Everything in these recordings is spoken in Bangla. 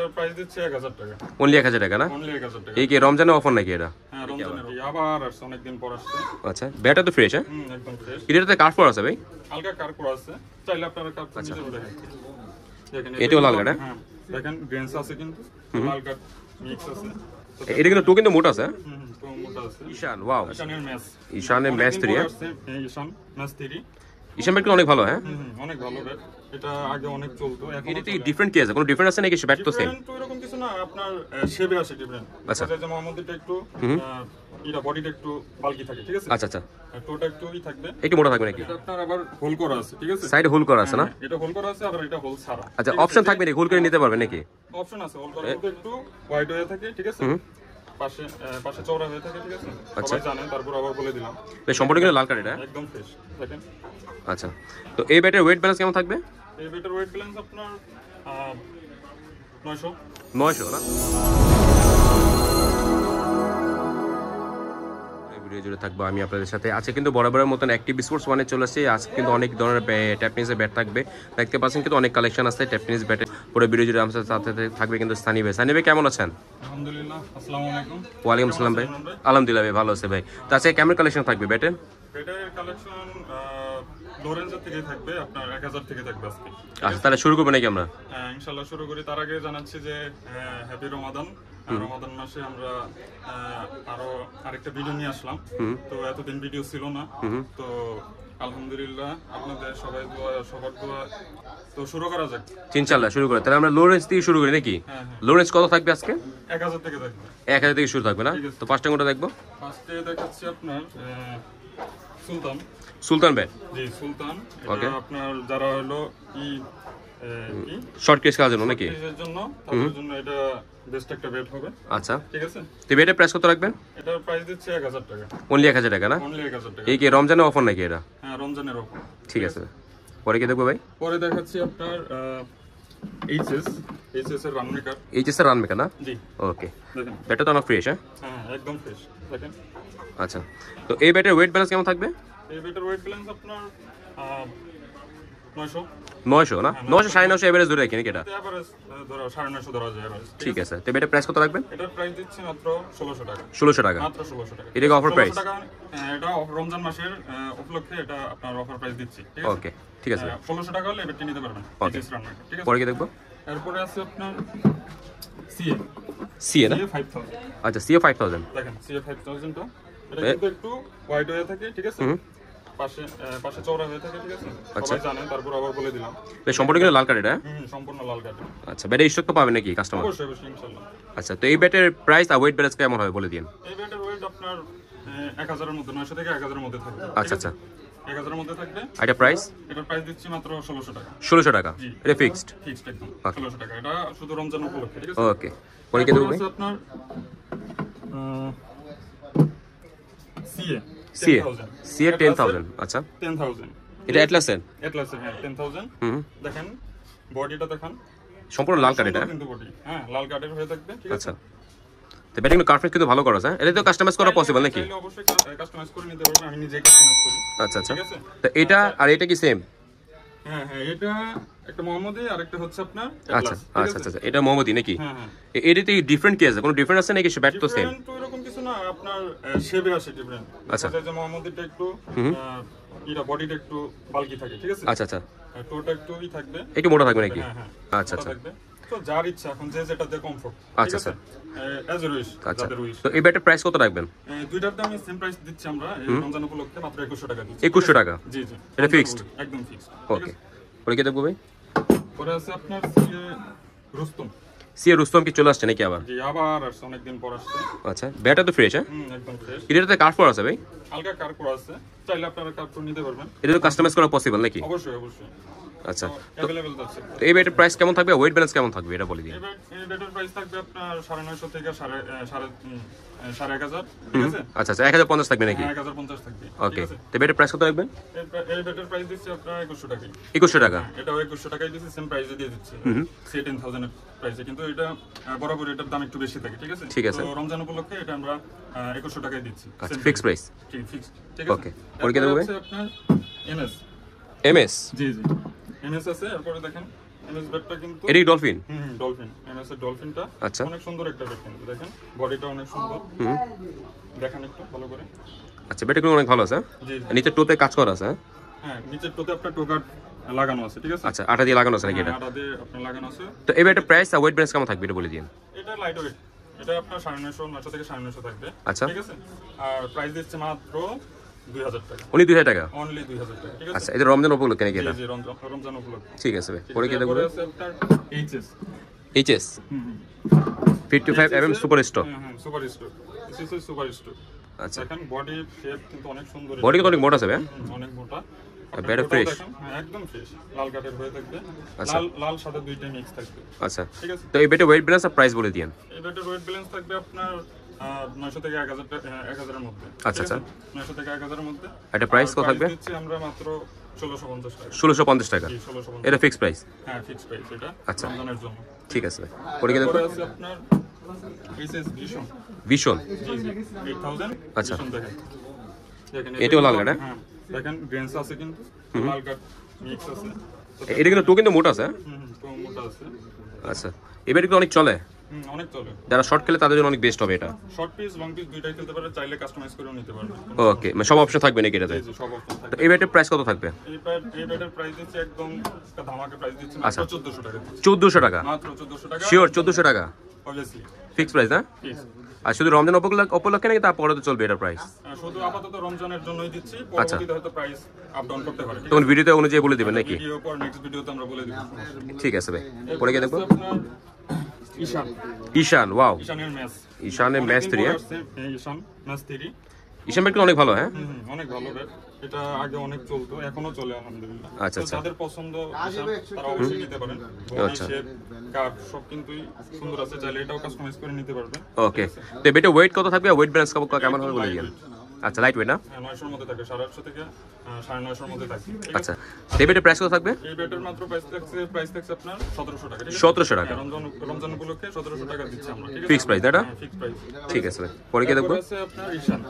এটার প্রাইস দিচ্ছে 1000 টাকা। অনলি 1000 টাকা না? অনলি 1000 টাকা। এই কি রমজানের অফার নাকি এটা? হ্যাঁ, রমজানের আবার আসছে, অনেকদিন পর আসছে। আচ্ছা, ব্যাটা তো ফ্রেশ, হ্যাঁ? একদম ফ্রেশ। এটাতে কার্ভ আছে ভাই? হালকা কার্ভ আছে, চাইলে আপনারা কার্ভ নিতে পারেন। দেখেন এটাও লাল কাট, হ্যাঁ, দেখেন গ্রেনস আছে কিন্তু লাল কাট মিক্স আছে। এটা কিন্তু কিন্তু মোটা আছে, তো মোটা আছে। ঈশান, ওয়াও, ঈশানের ম্যাচ, ঈশানের ম্যাচ 3, ঈশান ম্যাচ 3। ঈশান ব্যাট অনেক ভালো, হ্যাঁ? অনেক ভালো ব্যাট। এটা আগে অনেক চলতো, এখন এটাতে ডিফারেন্ট কি আছে? কোনো ডিফারেন্ট আছে নাকি ব্যাট তো সেম? তো এরকম কিছু না, আপনার শেপে আছে ডিফারেন্ট। আচ্ছা, যে মোহাম্মদটা একটু এটা বডিটা একটু বাল্কি থাকে, ঠিক আছে? আচ্ছা আচ্ছা, টোটা একটু থাকবে, একটু মোটা থাকবে নাকি? এটা আপনার আবার হোল করা আছে, ঠিক আছে? সাইডে হোল করা আছে না? এটা হোল করা আছে, আবার এটা হোল ছাড়া। আচ্ছা, অপশন থাকবে নাকি? হোল করে নিতে পারবে নাকি? অপশন আছে, হোল করা একটু ওয়াইড হয়ে থাকে, ঠিক আছে? পাশে পাশে চওড়া হয়ে থাকে, ঠিক আছে? সবাই জানেন, তারপর আবার বলে দিলাম। এই সম্পূর্ণ কিন্তু লাল কাট এটা, একদম ফ্রেশ, দেখেন। আচ্ছা, তো এই ব্যাটের ওয়েট ব্যালেন্স কেমন থাকবে? এই ব্যাটের ওয়েট ব্যালেন্স আপনার 900 না? ভিডিও জুড়ে থাকবো আমি আপনাদের সাথে। আছে কিন্তু বরাবরের মতন অ্যাক্টিভ স্পোর্টস ওয়ানে চলে আসছে। আজকে কিন্তু অনেক ধরনের ট্যাপ টেনিসের ব্যাট থাকবে, দেখতে পাচ্ছেন কিন্তু অনেক কালেকশন আছে ট্যাপ টেনিস ব্যাটে। পুরো ভিডিও জুড়ে আমাদের সাথে থাকবে কিন্তু সানি ভাই। সানি ভাই কেমন আছেন? আলহামদুলিল্লাহ, আসসালামু আলাইকুম। ওয়ালাইকুম আসসালাম ভাই। আলহামদুলিল্লাহ ভাই, ভালো আছে ভাই। তো আজকে কেমন কালেকশন থাকবে ব্যাটের? ব্যাটের কালেকশন লোরেন্জো থেকে থাকবে, আপনার 1000 থেকে থাকবে আজকে। আচ্ছা, তাহলে শুরু করবো নাকি আমরা? ইনশাআল্লাহ শুরু করি। তার আগে জানাচ্ছি যে হ্যাপি রমাদান। রমাদান মাসে আমরা আরো আরেকটা ভিডিও নিয়ে আসলাম, তো এতদিন ভিডিও ছিল না, তো আলহামদুলিল্লাহ আপনাদের সবার দোয়া, তো শুরু করা যাক ইনশাআল্লাহ। শুরু করে তাহলে আমরা লোরেন্স থেকে শুরু করি নাকি? লোরেন্স কত থাকবে আজকে? 1000 থেকে থাকবে। 1000 থেকে শুরু থাকবে না? তো ফার্স্টে কোনটা দেখবো? ফার্স্টে দেখাচ্ছি আপনার সুলতান। সুলতান ব্যাট, জি সুলতান। এটা আপনার যারা হলো শর্ট কেস খেলার জন্য নাকি? এর জন্য, তাদের জন্য এটা বেস্ট একটা ব্যাট হবে। আচ্ছা, ঠিক আছে। তো ব্যাটের প্রাইস কত রাখবেন? এটার প্রাইস দিচ্ছে 1000 টাকা। অনলি 1000 টাকা না? অনলি 1000 টাকা। এই কি রমজানের অফার নাকি এটা? হ্যাঁ, রমজানের অফার। ঠিক আছে, পরে কি দেখবো ভাই? পরে দেখাচ্ছি আপনার এইচএস এর রান মেকার। এইচএস এর রান মেকার না? জি, ওকে। দেখেন ব্যাটটা তো অনেক ফ্রেশ, হ্যাঁ? হ্যাঁ, একদম ফ্রেশ, দেখেন। আচ্ছা, তো এই ব্যাটের ওয়েট ব্যালেন্স কেমন থাকবে? এই ব্যাটের ওয়েট ব্যালেন্স আপনার 900 না? 900 950 এভারেজ ধরে রাখি নাকি এটা? এভারেজ ধরো 950 ধরা যায় এভারেজ। ঠিক আছে, তো ব্যাটের প্রাইস কত রাখবেন? এটার প্রাইস দিচ্ছি মাত্র 1600 টাকা। 1600 টাকা, মাত্র 1600 টাকা। এটা কি অফার প্রাইস? 1600 টাকা। এটা রমজান মাসের উপলক্ষে এটা আপনার অফার প্রাইস দিচ্ছি, ঠিক আছে? ওকে, ঠিক আছে। 1600 টাকা হলে এবারটি নিতে পারবেন। ওকে, ঠিক আছে। পরে কি দেখবো? এরপরে আছে আপনার সিএ না? 5000। আচ্ছা, সিএ 5000। দেখেন সিএ 5000 টা, এটা কিন্তু একটু ওয়াইড হয়ে থাকে, ঠিক আছে? পাশে পাশে চওড়া হয়ে থাকে, ঠিক আছে? সবাই জানেন, তারপর আবার বলে দিলাম। এই সম্পূর্ণ কিন্তু লাল কাট এটা? সম্পূর্ণ লাল কাট। আচ্ছা, ব্যাটের স্টক তো পাবে নাকি কাস্টমার? অবশ্যই অবশ্যই, ইনশাআল্লাহ। আচ্ছা, তো এই ব্যাটের প্রাইস আর ওয়েট ব্যালেন্স কেমন হবে বলে দিন। এই ব্যাটের ওয়েট আপনার 1000 এর মধ্যে, 900 থেকে 1000 এর মধ্যে থাকবে। আচ্ছা আচ্ছা, 1000 এর মধ্যে থাকবে। এটা প্রাইস? এটার প্রাইস দিচ্ছি মাত্র 1600 টাকা। 1600 টাকা, এটা ফিক্সড? ফিক্সড একদম 1600 টাকা। এটা শুধু রমজান উপলক্ষে, ঠিক আছে? ওকে, পরে কি দেখবো? আপনার সিএ সিএ 10000। আচ্ছা, 10000 এটা অ্যাটলাসের? অ্যাটলাসের, হ্যাঁ, 10000। দেখেন বডিটা দেখেন, সম্পূর্ণ লাল কাট এটা? কিন্তু বডি, হ্যাঁ, লাল কাটের হয়ে থাকবে, ঠিক আছে? আচ্ছা, তো ব্যাটিং কার্ফেট কিন্তু ভালো করা আছে, এটা তো কাস্টমাইজ করা পসিবল নাকি? তাহলে অবশ্যই কাস্টমাইজ করে নিতে পারবেন, আমি নিজেই কাস্টমাইজ করি। আচ্ছা আচ্ছা, ঠিক আছে। তো এটা আর এটা কি সেম? হ্যাঁ হ্যাঁ, এটা একটা মোহাম্মদী আর একটা হচ্ছে আপনার আচ্ছা আচ্ছা আচ্ছা, এটা মোহাম্মদী নাকি? হ্যাঁ হ্যাঁ, এটাতে ডিফারেন্ট কি আছে? কোনো ডিফারেন্ট আছে নাকি ব্যাট তো সেম? তো এরকম কিছু না, আপনার শেপে আছে ডিফারেন্ট। আচ্ছা, যে মোহাম্মদীটা একটু এটা বডিটা একটু বাল্কি থাকে, ঠিক আছে? আচ্ছা আচ্ছা, টোটা একটু থাকবে, একটু মোটা থাকবে নাকি? হ্যাঁ হ্যাঁ, আচ্ছা আচ্ছা, থাকবে। তো যার ইচ্ছা, এখন যে যেটাতে কমফোর্ট। আচ্ছা আচ্ছা, এজ এ উইশ, আচ্ছা, যাদের উইশ। তো এই ব্যাটের প্রাইস কত রাখবেন? দুইটার দামে সেম প্রাইস দিচ্ছি আমরা এই রমজান উপলক্ষে, মাত্র 2100 টাকা দিচ্ছি। 2100 টাকা? জি জি, এটা ফিক্সড? একদম ফিক্সড। ওকে, পরে কি দেখবো ভাই? পরে আছে আপনার সিএ রুস্তম। সিএ রুস্তম কি চলে আসছে নাকি আবার? জি, আবার আসছে, অনেকদিন পর আসছে। আচ্ছা, ব্যাটটা তো ফ্রেশ, হ্যাঁ? একদম ফ্রেশ। এটাতে কার্ভ আছে ভাই? হালকা কার্ভ আছে, চাইলে আপনারা কার্ভ নিতে পারবেন। এটা তো কাস্টমাইজ করা পসিবল নাকি? অবশ্যই অবশ্যই, আচ্ছা, अवेलेबल আছে। তো এই ব্যাটের প্রাইস কেমন থাকবে, ওয়েট ব্যালেন্স কেমন থাকবে এটা বলে দিন। এই ব্যাটের প্রাইস থাকবে আপনার 950 থেকে 1500, ঠিক আছে? আচ্ছা আচ্ছা, 1050 থাকবে নাকি? 1050 থাকবে। ওকে, তো ব্যাটের প্রাইস কত রাখবেন? এই ব্যাটের প্রাইস দিচ্ছি আপনার 2100 টাকা। 2100 টাকা? এটাও 2100 টাকায় দিচ্ছি, সেম প্রাইসে দিয়ে দিচ্ছি। সি 10000 এর প্রাইসে, কিন্তু এটা বরাবর এটার দাম একটু বেশি থাকে, ঠিক আছে? ঠিক আছে, তো রমজান উপলক্ষে এটা আমরা 2100 টাকায় দিচ্ছি। আচ্ছা, ফিক্স প্রাইস? ঠিক ফিক্সড, ঠিক আছে? ওকে, পরে কি দেবো ভাই? আপনার এমএস। এমএস? জি জি, এমএস আছে। এরপরে দেখেন এমএস ব্যাটটা কিন্তু এটাই ডলফিন। ডলফিন, এমএস এর ডলফিনটা আচ্ছা। অনেক সুন্দর একটা ব্যাট কিন্তু দেখেন বডিটা অনেক সুন্দর। দেখেন একটু ভালো করে। আচ্ছা, ব্যাটটা কিন্তু অনেক ভালো আছে। জি নিচে টোতে কাজ করা আছে। হ্যাঁ, নিচের টোতে আপনার টোকার লাগানো আছে, ঠিক আছে? আচ্ছা, আটা দিয়ে লাগানো আছে নাকি এটা? আটা দিয়ে আপনার লাগানো আছে। তো এই ব্যাটের প্রাইস আর ওয়েট ব্যালেন্স কেমন থাকবে এটা বলে দিন। এটা লাইট ওয়েট, এটা আপনার 950 থেকে 950 থাকবে। আচ্ছা। ঠিক আছে, আর প্রাইস দিচ্ছে মাত্র 2000 টাকা, উনি 2000 টাকা। অনলি 2000 টাকা, ঠিক আছে? আচ্ছা, এটা রমজান উপলক্ষে নাকি এটা? জি রমজান উপলক্ষে। ঠিক আছে ভাই, পরে কি দেখবো? তারপরে আছে আপনার HS. HS 55 mm super stock. Super store, this is super store. আচ্ছা, দেখেন বডি শেপ কিন্তু অনেক সুন্দর, বডি কিন্তু অনেক মোটা আছে ভাই। অনেক মোটা, ব্যাট ফ্রেশ। একদম ফ্রেশ, লাল কাটের হয়ে থাকবে। আচ্ছা। লাল সাদা দুইটা মিক্স থাকবে, আচ্ছা, ঠিক আছে? তো এই ব্যাটের ওয়েট ব্যালেন্স আর প্রাইস বলে দিন। এই ব্যাটের ওয়েট ব্যালেন্স থাকবে আপনার 900 থেকে 1000 এর মধ্যে। আচ্ছা, আচ্ছা। 900 থেকে 1000 এর মধ্যে। এটা প্রাইস কত থাকবে? দিচ্ছি আমরা মাত্র 1650 টাকা। 1650 টাকা। জি 1650। এটা ফিক্স প্রাইস। হ্যাঁ, ফিক্স প্রাইস এটা। আচ্ছা। রমজানের জন্য। ঠিক আছে ভাই, পরে কি দেখবো? তারপরে আছে আপনার এইচএস ভিশন। ভিশন। জি 8000। আচ্ছা। ভিশন দেখেন। দেখেন এটাও লাল কাট, হ্যাঁ, দেখেন গ্রেনস আছে কিন্তু লাল কাট মিক্স আছে। এটা কিন্তু কিন্তু মোটা আছে। তো মোটা আছে। আচ্ছা, এই ব্যাট কিন্তু অনেক চলে। অনেক চলে। যারা শর্ট খেলে তাদের জন্য অনেক বেস্ট হবে এটা। শর্ট পিস লং পিস দুইটাই খেলতে পারে, চাইলে কাস্টমাইজ করেও নিতে পারবে। ওকে, মানে সব অপশন থাকবে নাকি এটাতে? জি সব অপশন তো থাকবে। এই ব্যাটের প্রাইস কত থাকবে? এই ব্যাটের প্রাইস দিচ্ছে একদম একটা ধামাকা প্রাইস দিচ্ছে আচ্ছা। মাত্র 1400 টাকা। 1400 টাকা। মাত্র 1400 টাকা। শিওর 1400 টাকা অবভিয়াসলি ফিক্স প্রাইস না? ফিক্স। আর শুধু রমজান উপলক্ষে নাকি তারপরে তো চলবে এটার প্রাইস? শুধু আপাতত রমজানের জন্যই দিচ্ছি, পরবর্তীতে হয়তো প্রাইস আপ ডাউন করতে পারে। তখন ভিডিওতে অনুযায়ী বলে দিবেন নাকি? ভিডিও পর নেক্সট ভিডিওতে আমরা বলে দিব। ঠিক আছে ভাই, পরে গিয়ে দেখবো। ঈশান। ঈশান, ওয়াও, ঈশানের ম্যাচ। ঈশানের ম্যাচ 3। ঈশান ম্যাচ 3। ঈশান ব্যাট কিন্তু অনেক ভালো, হ্যাঁ। অনেক ভালো ব্যাট। এটা আগে অনেক চলতো, এখনো চলে আলহামদুলিল্লাহ। আচ্ছা, তো আচ্ছা। যাদের পছন্দ ঈশান, তারা অবশ্যই নিতে পারেন। বডি আচ্ছা। শেপ কাট সব কিন্তু সুন্দর আছে, চাইলে এটাও কাস্টমাইজ করে নিতে পারবেন। ওকে, তো এই ব্যাটের ওয়েট কত থাকবে আর ওয়েট ব্যালেন্স কেমন হবে বলে দিন। আচ্ছা, লাইট ওয়েট না? হ্যাঁ, 900 এর মধ্যে থাকে, 850 থেকে 950 এর মধ্যে থাকে, ঠিক আচ্ছা, আছে? তো এই ব্যাটের প্রাইস কত থাকবে? এই ব্যাটের মাত্র প্রাইস থাকছে আপনার 1700 টাকা, ঠিক আছে? 1700 টাকা। হ্যাঁ, রমজান উপলক্ষে 1700 টাকা দিচ্ছি আমরা, ঠিক আছে? ফিক্স প্রাইস এটা? Fix price. ঠিক আছে ভাই, পরে গিয়ে দেখবো। তারপরে আছে আপনার ঈশান।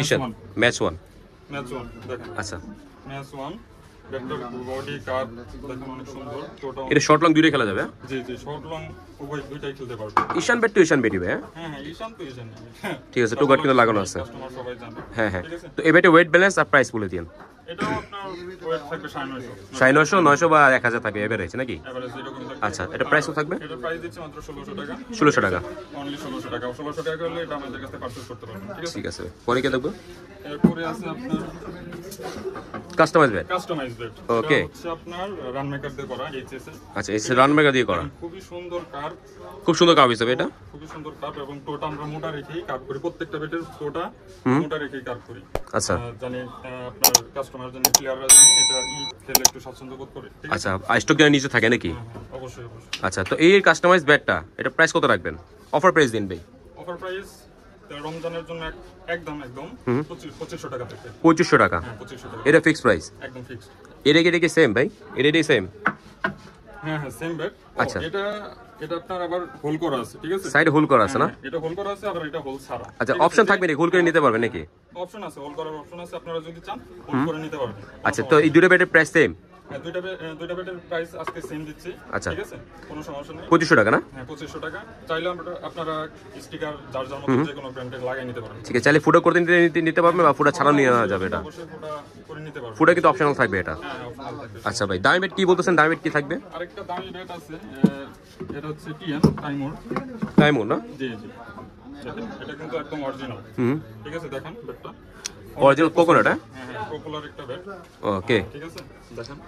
ঈশান ম্যাচ 1। ম্যাচ 1 দেখেন। আচ্ছা, ম্যাচ 1 ব্যাটের বডি কাট দেখেন অনেক সুন্দর। টোটাল এটা শর্ট লং দুইটাই খেলা যাবে, হ্যাঁ? জি শর্ট লং উভয় দুইটাই খেলতে পারবে। ঈশান ব্যাট তো ঈশান ব্যাটই ভাই, হ্যাঁ? হ্যাঁ, ঈশান তো ঈশান। ঠিক আছে, টু গার্ড কিন্তু লাগানো আছে। কাস্টমার সবাই জানে। হ্যাঁ, হ্যাঁ। ঠিক আছে? তো এই ব্যাটের ওয়েট ব্যালেন্স আর প্রাইস বলে দিন। এটাও আপনার ওয়েট থাকবে 950। 900, 900 বা 1000 থাকবে এভারেজ নাকি? এভারেজ এরকমই থাকবে। আচ্ছা, এটা প্রাইস কত থাকবে? এটা প্রাইস দিচ্ছে মাত্র 1600 টাকা। 1600 টাকা। অনলি 1600 টাকা। 1600 টাকা হলে এটা আমাদের কাছে পারচেজ করতে পারবেন, ঠিক আছে? ঠিক আছে, পরে গিয়ে দেখবো। এরপরে আছে আপনার customise bat. Customise bat. Okay. এটা হচ্ছে আপনার রান মেকার দিয়ে করা, এইচএস এর। আচ্ছা, এই রান মেগা দিয়ে করা, খুবই সুন্দর কার্ভ, খুব সুন্দর কাপ হিসেবে এটা। খুবই সুন্দর কার্ভ, এবং টোটা আমরা মোটা রেখেই কার্ভ করি। প্রত্যেকটা বেটের টোটা মোটা রেখেই কার্ভ করি। আচ্ছা, জানি আপনার কাস্টমার জানি, প্লেয়াররা জানি এটা খেলে একটু স্বাচ্ছন্দ্য বোধ করে, ঠিক আছে? আচ্ছা, স্টক যেন নিচে থাকে নাকি? অবশ্যই অবশ্যই। আচ্ছা, তো এই কাস্টমাইজ ব্যাটটা এটা প্রাইস কত রাখবেন? অফার প্রাইস দিন ভাই। অফার প্রাইস রমজানের জন্য একদম 2500 টাকা থেকে। 2500 টাকা। হ্যাঁ, 2500 টাকা এটা ফিক্স প্রাইস। একদম ফিক্সড। এটা কি সেম ভাই? এটা সেম? হ্যাঁ, সেম ব্যাট। আচ্ছা। এটা আপনার আবার হোল করা আছে, ঠিক আছে? সাইডে হোল করা আছে না? এটা হোল করা আছে, আবার এটা হোল ছাড়া। আচ্ছা, অপশন থাকবে নাকি? হোল করে নিতে পারবে নাকি? অপশন আছে, হোল করার অপশন আছে, আপনারা যদি চান হোল করে নিতে পারবেন। আচ্ছা, তো এই দুটো ব্যাটের প্রাইস সেম? হ্যাঁ, দুইটা ব্যাটের প্রাইস আজকে সেম দিচ্ছি, আচ্ছা। ঠিক আছে? কোনো সমস্যা নেই। 2500 টাকা না? হ্যাঁ, 2500 টাকা। চাইলে আপনারা স্টিকার যার মতো যে কোনো ব্র্যান্ডের লাগিয়ে নিতে পারেন। ঠিক আছে, চাইলে ফুটো করতে নিতে পারবে বা ফুটা ছাড়াও নিয়ে যাবে এটা? অবশ্যই ফুটা করে নিতে পারবেন। ফুটা কিন্তু অপশনাল থাকবে এটা। হ্যাঁ, অপশনাল থাকবে। আচ্ছা ভাই, দামি ব্যাট কি বলতেছেন? দামি ব্যাট কি থাকবে? আরেকটা দামি ব্যাট আছে, এটা হচ্ছে টিএন টাইমোর। ডায়মন্ড না? জি দেখেন, এটা কিন্তু একদম অরিজিনাল, ঠিক আছে? দেখেন ব্যাটটা অরিজিনাল কোকোনাট, হ্যাঁ? হ্যাঁ, পপুলার একটা ব্যাট, ওকে। ঠিক আছে? দেখেন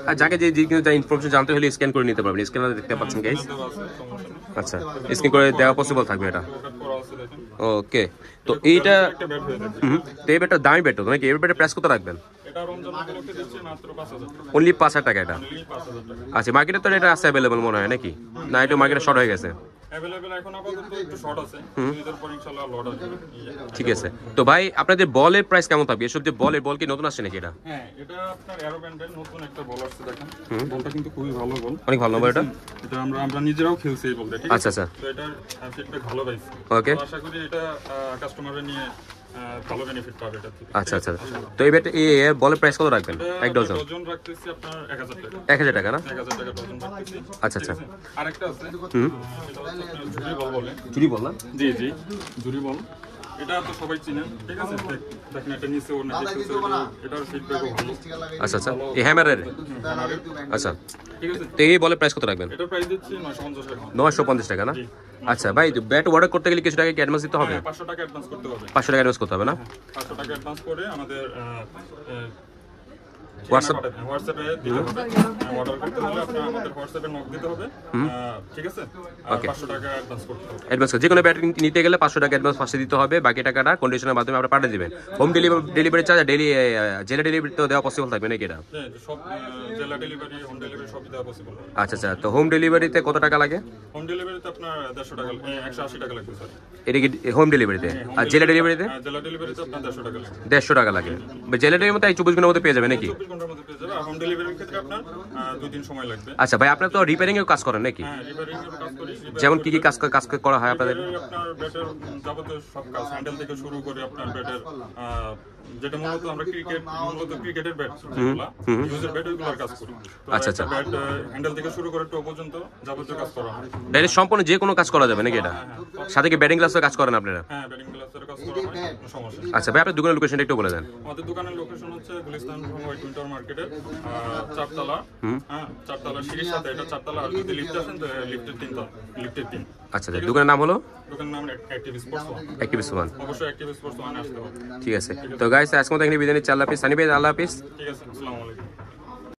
আর যাকে যে ইনফরমেশন জানতে হলে স্ক্যান করে নিতে পারবেন। স্ক্যানারে দেখতে পাচ্ছেন গাইস। দেওয়া আছে, সমস্যা নেই। আচ্ছা, স্ক্যান করে দেওয়া পসিবল থাকবে এটা। ওটা করা আছে, দেখেন। ওকে, তো এইটা একটা ব্যাট হয়ে থাকে। তো এই ব্যাটটা দামি ব্যাট তো নাকি? এই ব্যাটের প্রাইস কত রাখবেন? এটা রমজান উপলক্ষে দিচ্ছে মাত্র 5000 টাকা। অনলি 5000 টাকা এটা? অনলি 5000 টাকা। আচ্ছা, মার্কেটে তো এটা আছে অ্যাভেলেবল মনে হয় নাকি? না, এটা মার্কেটে শর্ট হয়ে গেছে? অ্যাভেলেবল এখন আপাতত একটু শর্ট আছে, ঈদের পর ইনশাআল্লাহ লট আসবে। ঠিক আছে, তো ভাই আপনাদের বলের প্রাইস কেমন থাকবে? এসব যে বল কি নতুন আসছে নাকি এটা? হ্যাঁ, এটা আপনার অ্যারো ব্যান্ডের নতুন একটা বল আসছে, দেখেন। বলটা কিন্তু খুবই ভালো বল, অনেক ভালো নম্বর এটা। এটা আমরা নিজেরাও খেলছি এই বলটা, ঠিক আছে? আচ্ছা, আচ্ছা, তো এটার ফিডব্যাক ভালো পাইছি। ওকে। তো আশা করি এটা কাস্টমাররা নিয়ে ভালো বেনিফিট পাবে এটা থেকে। আচ্ছা আচ্ছা, তো এই ব্যাট বলের প্রাইস কত রাখবেন? এক ডজন ডজন রাখতেছি আপনার 1000 টাকা। 1000 টাকা না? 1000 টাকা ডজন রাখতেছি। আচ্ছা আচ্ছা, ঠিক আছে? আরেকটা আছে, এটা হচ্ছে আপনার ঝুরি বল বলে। চুরি বললাম। জি জি, ঝুরি বল, এটা তো সবাই চিনেন, ঠিক আছে? দেখেন এটা নিচে ওর নাকি এটার ফিডব্যাকও ভালো। আচ্ছা আচ্ছা, এই হ্যামারের, আচ্ছা ঠিক আছে, তো এই বলের প্রাইস কত রাখবেন? এটার প্রাইস দিচ্ছি 950 টাকা। 950 টাকা না? আচ্ছা ভাই, ব্যাট অর্ডার করতে গেলে কিছু টাকা কি অ্যাডভান্স দিতে হবে? 500 টাকা অ্যাডভান্স করতে হবে। 500 টাকা অ্যাডভান্স করতে হবে না? 500 টাকা অ্যাডভান্স করে আমাদের হোয়াটসঅ্যাপ হোয়াটসঅ্যাপে দিতে হবে। অর্ডার করতে হলে আপনার আমাদের হোয়াটসঅ্যাপে নক দিতে হবে, ঠিক আছে? আর 500 টাকা অ্যাডভান্স করতে হবে। অ্যাডভান্স, যে কোনো ব্যাট নিতে গেলে 500 টাকা অ্যাডভান্স ফার্স্টে দিতে হবে, বাকি টাকাটা কন্ডিশনের মাধ্যমে আপনারা পাঠিয়ে দিবেন। হোম ডেলিভারি চার্জ ডেলি জেলা ডেলিভারি তো দেওয়া পসিবল থাকবে নাকি এটা? হ্যাঁ, সব জেলা ডেলিভারি, হোম ডেলিভারি সবই দেওয়া পসিবল। আচ্ছা আচ্ছা, তো হোম ডেলিভারিতে কত টাকা লাগে? হোম ডেলিভারিতে আপনার 150 টাকা, 180 টাকা লাগবে স্যার। এটা কি হোম ডেলিভারিতে? আর জেলা ডেলিভারিতে? জেলা ডেলিভারিতে আপনার 150 টাকা লাগবে। 150 টাকা লাগে। জেলা ডেলিভারি মতো 24 ঘন্টার মধ্যে পেয়ে যাবে নাকি? 24 ঘন্টার মধ্যে পেয়ে যাবে। আর হোম ডেলিভারির ক্ষেত্রে আপনার 2 দিন সময় লাগবে। আচ্ছা ভাই, আপনার তো রিপেয়ারিং এর কাজ করেন নাকি? হ্যাঁ, রিপেয়ারিং এর কাজ করি। যেমন কি কি কাজ করা হয় আপনাদের? আপনার ব্যাটের যাবতীয় সব কাজ, হ্যান্ডেল থেকে শুরু করে আপনার ব্যাটের যেটা মূলত আমরা ক্রিকেটের ব্যাট, যেগুলা ইউজের ব্যাট, ওইগুলোর কাজ করি। আচ্ছা আচ্ছা, ব্যাট হ্যান্ডেল থেকে শুরু করে টো পর্যন্ত যাবতীয় কাজ করা হয়। ডাইরেক্ট সম্পূর্ণ যে কোনো কাজ করা যাবে নাকি এটা? সাথে কি ব্যাটিং ক্লাসের কাজ করেন আপনারা? হ্যাঁ, ব্যাটিং ক্লাসের কাজ করা হয়, কোনো সমস্যা নেই। আচ্ছা ভাই, আপনার দোকানের লোকেশনটা একটু বলে দেন। আমাদের দোকানের লোকেশন হচ্ছে গুলিস্তান হোয়াইট উইন্টার মার্কেটের 4 তলা, হ্যাঁ 4 তলা সিঁড়ির সাথে, এটা 4 তলা। আর যদি লিফট আসেন তো লিফটের 3 তলা, লিফটের 3। আচ্ছা আচ্ছা, দোকানের নাম হলো দোকানের নাম active sports one. Active one. অবশ্যই অ্যাক্টিভ স্পোর্টস ওয়ানে আসতে হবে। ঠিক আছে, তো গাইস আজকে মতো এখানে বিদায় নিচ্ছি। আল্লাহ হাফিজ। সানি ভাই, আল্লাহ হাফিজ। ঠিক আছে, আসসালামু আলাইকুম।